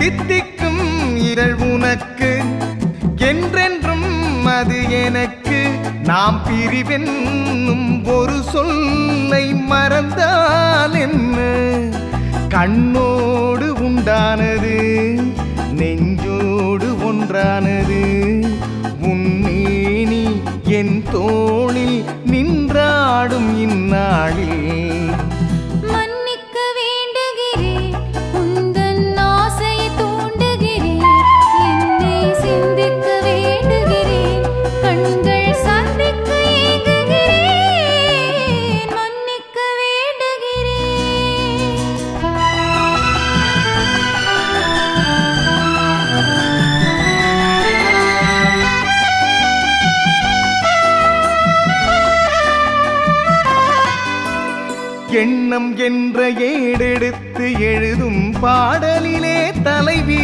தித்திக்கும் இரள் உனக்கு என்றென்றும் அது எனக்கு நாம் பிரிவென்னும் ஒரு சொல்லை மறந்தால் என்ன கண்ணோடு உண்டானது நெஞ்சோடு ஒன்றானது உன்னேனி என் தோளில் நின்றாடும் இந்நாளில் எண்ணம் என்ற ஏடெடுத்து எழுதும் பாடலிலே தலைவி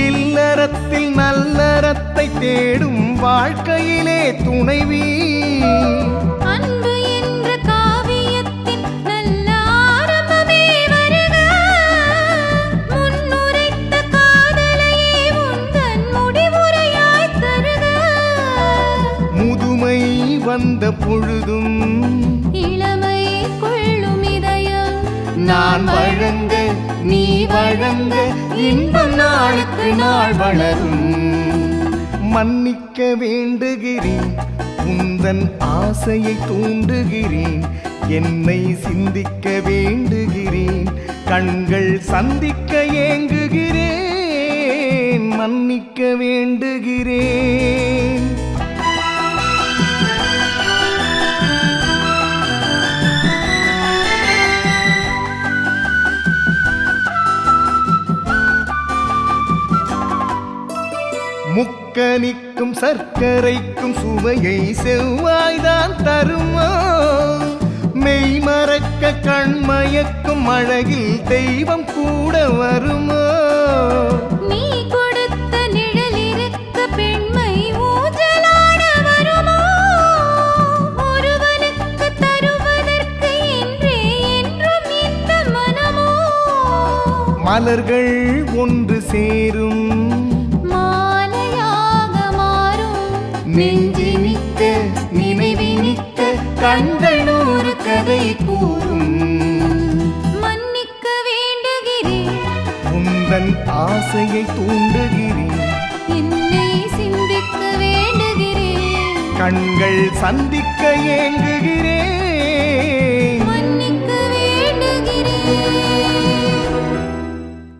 இல்லறத்தில் நல்லறத்தை தேடும் வாழ்க்கையிலே துணைவி அன்பு என்ற காவியத்தின் நல்ல ஆரம்பமே வருக முன்னுரைத்த காதலையே உந்தன் முடிவுரையாய் தருக முதுமை வந்த பொழுதும் இளமை கொள்ளும் இதயம் நான் வழங்க நீ வழங்க இன்பம் நாளுக்கு நாள் வளரும் மன்னிக்க வேண்டுகிறேன் உந்தன் ஆசையை தூண்டுகிறேன் என்னை சிந்திக்க வேண்டுகிறேன் கண்கள் சந்திக்க ஏங்குகிறேன் மன்னிக்க வேண்டுகிறேன் முக்கனிக்கும் சர்க்கரைக்கும் சுவையை செவ்வாய்தான் தருமா மெய் மறக்க கண்மயக்கும் அழகில் தெய்வம் கூட வருமா நீ கொடுத்த நிழல் இருக்க பெண்மை ஊஞ்சலாட வருமோ ஒருவனுக்கு தருவதற்கு என்றே என்றும் இந்த மனமோ மலர்கள் ஒன்று சேரும் நெஞ்சினிக்க நினைவினிக்க கண்கள் நூறு கதை கூறும் மன்னிக்க வேண்டுகிறேன் உந்தன் ஆசையை தூண்டுகிறேன் என்னை சிந்திக்க வேண்டுகிறேன் கண்கள் சந்திக்க ஏங்குகிறேன்